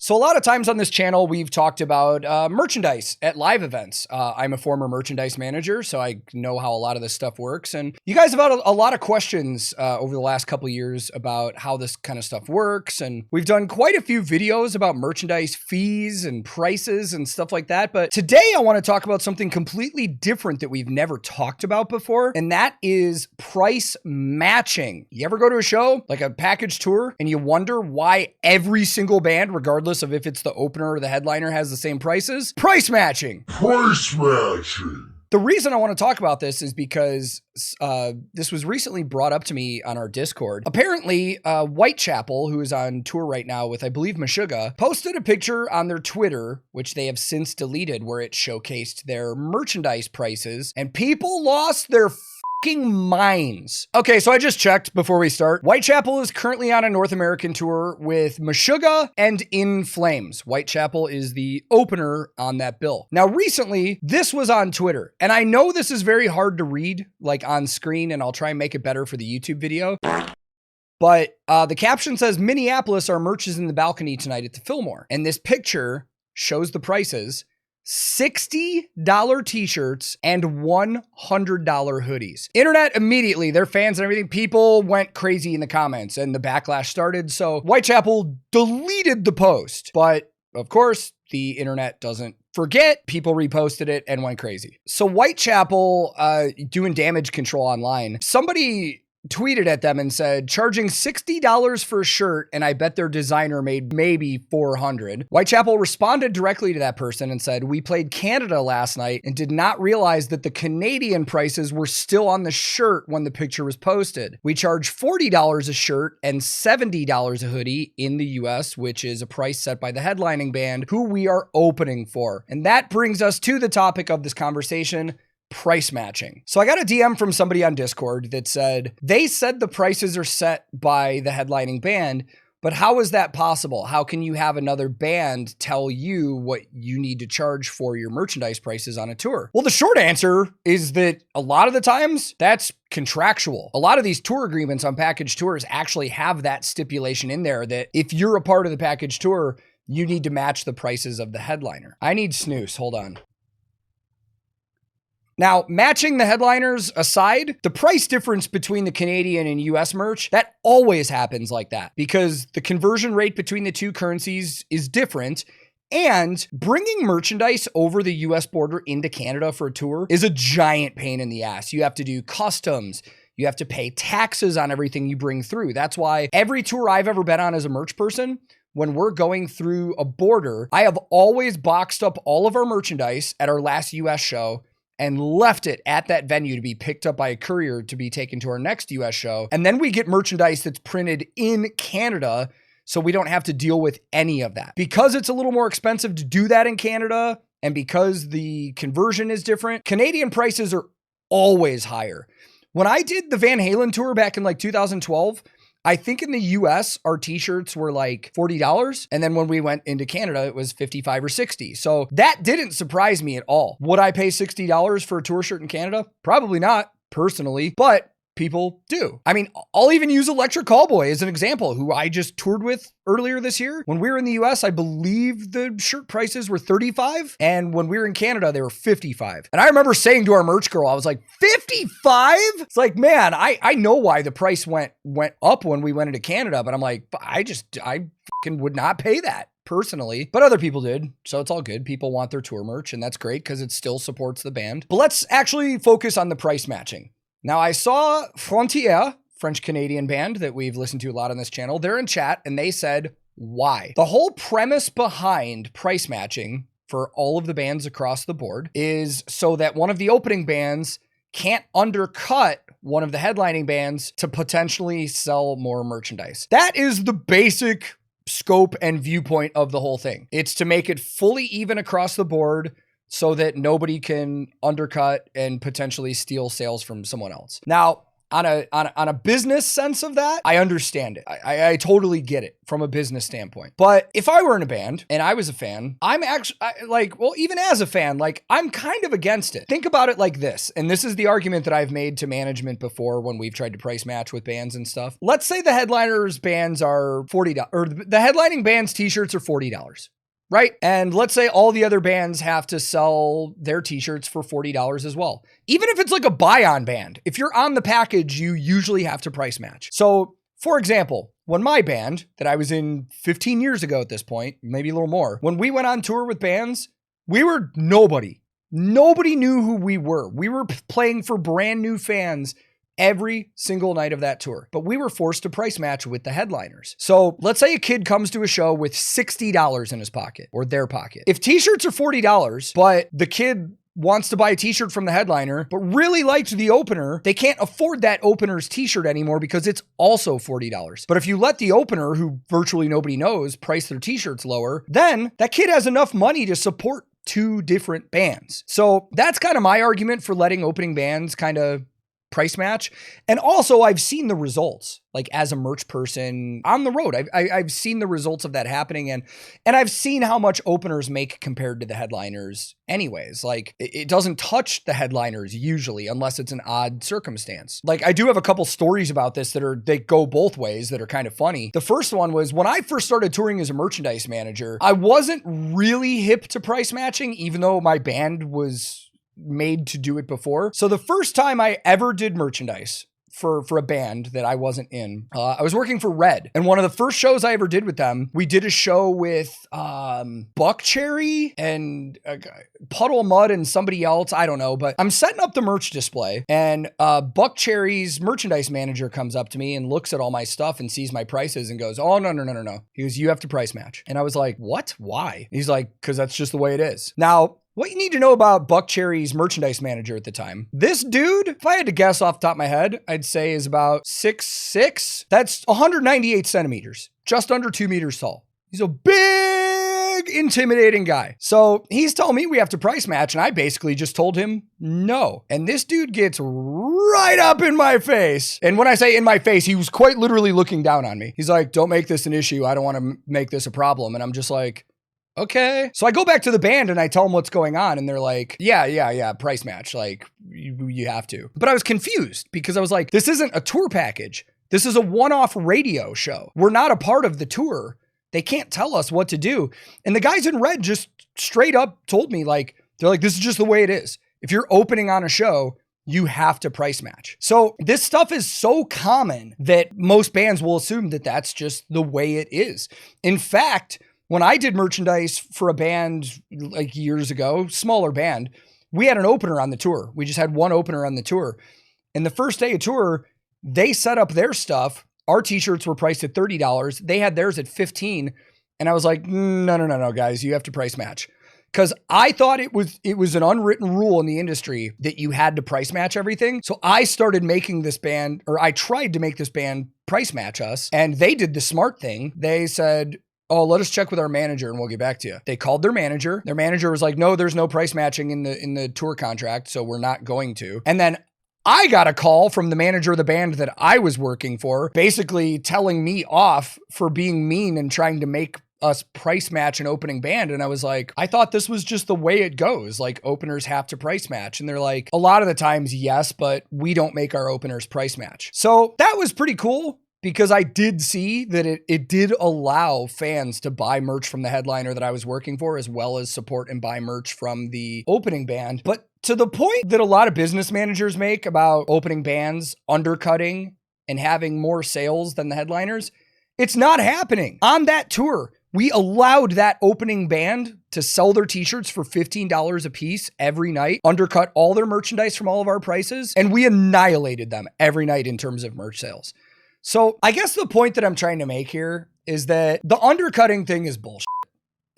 So a lot of times on this channel, we've talked about merchandise at live events. I'm a former merchandise manager, so I know how a lot of this stuff works. And you guys have had a lot of questions over the last couple of years about how this kind of stuff works. And we've done quite a few videos about merchandise fees and prices and stuff like that. But today I want to talk about something completely different that we've never talked about before. And that is price matching. You ever go to a show, like a package tour, and you wonder why every single band, regardless of if it's the opener or the headliner, has the same prices? Price matching. Price matching. The reason I want to talk about this is because this was recently brought up to me on our Discord. Apparently, Whitechapel, who is on tour right now with, I believe, Meshuggah, posted a picture on their Twitter, which they have since deleted, where it showcased their merchandise prices, and people lost their fucking minds. Okay, so I just checked before we start. Whitechapel is currently on a North American tour with Meshuggah and In Flames. Whitechapel is the opener on that bill. Now, recently, this was on Twitter, and I know this is very hard to read, like on screen, and I'll try and make it better for the YouTube video. But the caption says, Minneapolis, our merch is in the balcony tonight at the Fillmore. And this picture shows the prices. $60 t-shirts and $100 hoodies. Internet immediately, their fans and everything, people went crazy in the comments and the backlash started. So Whitechapel deleted the post, but of course the internet doesn't forget. People reposted it and went crazy. So Whitechapel doing damage control online, somebody tweeted at them and said, charging $60 for a shirt, and I bet their designer made maybe $400. Whitechapel responded directly to that person and said, we played Canada last night and did not realize that the Canadian prices were still on the shirt when the picture was posted. We charge $40 a shirt and $70 a hoodie in the US, which is a price set by the headlining band who we are opening for. And that brings us to the topic of this conversation: price matching. So I got a DM from somebody on Discord that said, they said the prices are set by the headlining band, but how is that possible? How can you have another band tell you what you need to charge for your merchandise prices on a tour? Well, the short answer is that a lot of the times that's contractual. A lot of these tour agreements on package tours actually have that stipulation in there that if you're a part of the package tour, you need to match the prices of the headliner. I need snooze. Hold on. Now, matching the headliners aside, the price difference between the Canadian and US merch, that always happens like that because the conversion rate between the two currencies is different. And bringing merchandise over the US border into Canada for a tour is a giant pain in the ass. You have to do customs. You have to pay taxes on everything you bring through. That's why every tour I've ever been on as a merch person, when we're going through a border, I have always boxed up all of our merchandise at our last US show and left it at that venue to be picked up by a courier to be taken to our next US show. And then we get merchandise that's printed in Canada, so we don't have to deal with any of that. Because it's a little more expensive to do that in Canada, and because the conversion is different, Canadian prices are always higher. When I did the Van Halen tour back in like 2012, I think in the US, our t-shirts were like $40. And then when we went into Canada, it was $55 or $60. So that didn't surprise me at all. Would I pay $60 for a tour shirt in Canada? Probably not, personally, but people do. I mean, I'll even use Electric Callboy as an example, who I just toured with earlier this year. When we were in the US, I believe the shirt prices were $35. And when we were in Canada, they were $55. And I remember saying to our merch girl, I was like, 55? It's like, man, I know why the price went up when we went into Canada, but I'm like, I fucking would not pay that personally, but other people did. So it's all good. People want their tour merch, and that's great because it still supports the band. But let's actually focus on the price matching. Now, I saw Frontier, French-Canadian band that we've listened to a lot on this channel. They're in chat, and they said, why? The whole premise behind price matching for all of the bands across the board is so that one of the opening bands can't undercut one of the headlining bands to potentially sell more merchandise. That is the basic scope and viewpoint of the whole thing. It's to make it fully even across the board so that nobody can undercut and potentially steal sales from someone else. Now, on a business sense of that, I understand it. I totally get it from a business standpoint. But if I were in a band and I was a fan, I'm actually even as a fan, like I'm kind of against it. Think about it like this. And this is the argument that I've made to management before when we've tried to price match with bands and stuff. Let's say the headliners bands are $40 or the headlining band's t-shirts are $40. Right? And let's say all the other bands have to sell their t-shirts for $40 as well. Even if it's like a buy-on band, if you're on the package, you usually have to price match. So, for example, when my band that I was in 15 years ago at this point, maybe a little more, when we went on tour with bands, we were nobody. Nobody knew who we were. We were playing for brand new fans every single night of that tour, but we were forced to price match with the headliners. So let's say a kid comes to a show with $60 in his pocket or their pocket. If t-shirts are $40, but the kid wants to buy a t-shirt from the headliner, but really liked the opener, they can't afford that opener's t-shirt anymore because it's also $40. But if you let the opener, who virtually nobody knows, price their t-shirts lower, then that kid has enough money to support two different bands. So that's kind of my argument for letting opening bands kind of price match. And also I've seen the results, like as a merch person on the road, I've seen the results of that happening. And I've seen how much openers make compared to the headliners anyways. Like it doesn't touch the headliners usually, unless it's an odd circumstance. Like I do have a couple stories about this they go both ways that are kind of funny. The first one was when I first started touring as a merchandise manager, I wasn't really hip to price matching, even though my band was made to do it before. So the first time I ever did merchandise for a band that I wasn't in, I was working for Red. And one of the first shows I ever did with them, we did a show with Buck Cherry and Puddle Mud and somebody else. I don't know, but I'm setting up the merch display and Buck Cherry's merchandise manager comes up to me and looks at all my stuff and sees my prices and goes, "Oh, no. He goes, "You have to price match." And I was like, "What? Why?" He's like, "'Cause that's just the way it is." Now, what you need to know about Buck Cherry's merchandise manager at the time, this dude, if I had to guess off the top of my head, I'd say is about 6'6". That's 198 centimeters, just under 2 meters tall. He's a big, intimidating guy. So he's telling me we have to price match, and I basically just told him no. And this dude gets right up in my face. And when I say in my face, he was quite literally looking down on me. He's like, "Don't make this an issue. I don't want to make this a problem." And I'm just like, okay. So I go back to the band and I tell them what's going on. And they're like, yeah, price match. Like you have to. But I was confused because I was like, this isn't a tour package. This is a one-off radio show. We're not a part of the tour. They can't tell us what to do. And the guys in Red just straight up told me, like, they're like, this is just the way it is. If you're opening on a show, you have to price match. So this stuff is so common that most bands will assume that that's just the way it is. In fact, when I did merchandise for a band like years ago, smaller band, we had an opener on the tour. We just had one opener on the tour. And the first day of tour, they set up their stuff. Our t-shirts were priced at $30. They had theirs at $15. And I was like, no, guys, you have to price match. Because I thought it was an unwritten rule in the industry that you had to price match everything. So I started making this band, or I tried to make this band price match us. And they did the smart thing. They said, "Oh, let us check with our manager and we'll get back to you." They called their manager. Their manager was like, "No, there's no price matching in the tour contract, so we're not going to." And then I got a call from the manager of the band that I was working for, basically telling me off for being mean and trying to make us price match an opening band. And I was like, I thought this was just the way it goes. Like openers have to price match. And they're like, a lot of the times, yes, but we don't make our openers price match. So that was pretty cool, because I did see that it did allow fans to buy merch from the headliner that I was working for, as well as support and buy merch from the opening band. But to the point that a lot of business managers make about opening bands undercutting and having more sales than the headliners, it's not happening. On that tour, we allowed that opening band to sell their t-shirts for $15 a piece every night, undercut all their merchandise from all of our prices, and we annihilated them every night in terms of merch sales. So I guess the point that I'm trying to make here is that the undercutting thing is bullshit.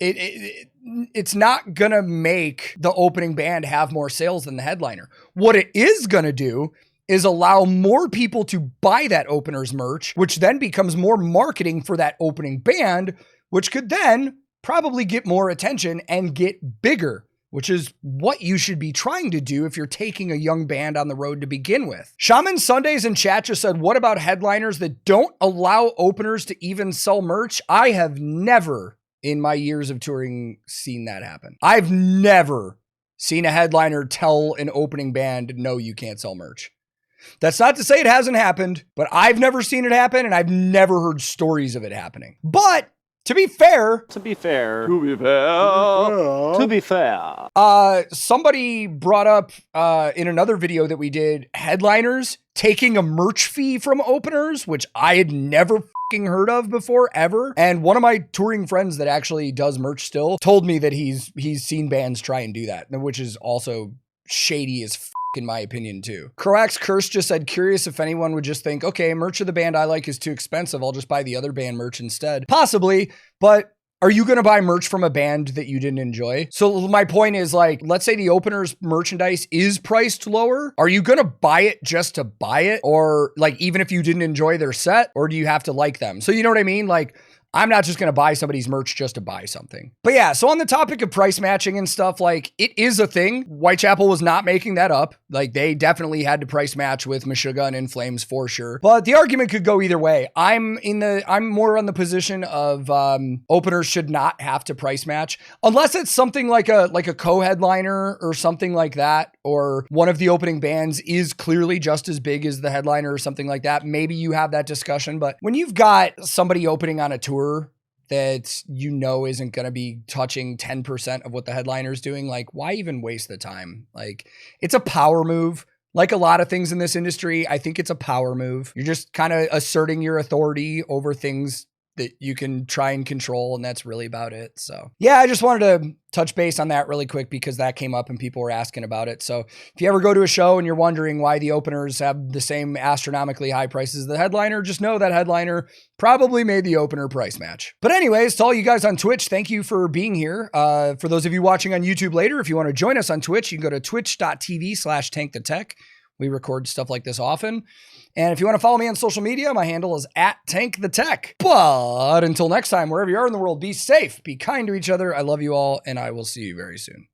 It's not going to make the opening band have more sales than the headliner. What it is going to do is allow more people to buy that opener's merch, which then becomes more marketing for that opening band, which could then probably get more attention and get bigger, which is what you should be trying to do if you're taking a young band on the road to begin with. Shaman Sundays in chat just said, what about headliners that don't allow openers to even sell merch? I have never in my years of touring seen that happen. I've never seen a headliner tell an opening band, no, you can't sell merch. That's not to say it hasn't happened, but I've never seen it happen and I've never heard stories of it happening. But to be fair, somebody brought up in another video that we did, headliners taking a merch fee from openers, which I had never fucking heard of before, ever. And one of my touring friends that actually does merch still told me that he's seen bands try and do that, which is also shady as in my opinion too. Croax Curse just said, curious if anyone would just think, okay, merch of the band I like is too expensive, I'll just buy the other band merch instead. Possibly, but are you going to buy merch from a band that you didn't enjoy? So my point is, like, let's say the opener's merchandise is priced lower. Are you going to buy it just to buy it? Or like, even if you didn't enjoy their set, or do you have to like them? So you know what I mean? Like, I'm not just going to buy somebody's merch just to buy something. But yeah, so on the topic of price matching and stuff, like, it is a thing. Whitechapel was not making that up. Like, they definitely had to price match with Meshuggah and In Flames for sure. But the argument could go either way. I'm more on the position of openers should not have to price match unless it's something like a co-headliner or something like that, or one of the opening bands is clearly just as big as the headliner or something like that. Maybe you have that discussion. But when you've got somebody opening on a tour that you know isn't going to be touching 10% of what the headliner's doing, like, why even waste the time? Like, it's a power move. Like a lot of things in this industry, I think it's a power move. You're just kind of asserting your authority over things that you can try and control, and that's really about it. So yeah, I just wanted to touch base on that really quick because that came up and people were asking about it. So if you ever go to a show and you're wondering why the openers have the same astronomically high prices as the headliner, just know that headliner probably made the opener price match. But anyways, to all you guys on Twitch, thank you for being here. For those of you watching on YouTube later, if you want to join us on Twitch, you can go to twitch.tv/TankTheTech. We record stuff like this often. And if you want to follow me on social media, my handle is @TankTheTech. But until next time, wherever you are in the world, be safe, be kind to each other. I love you all, and I will see you very soon.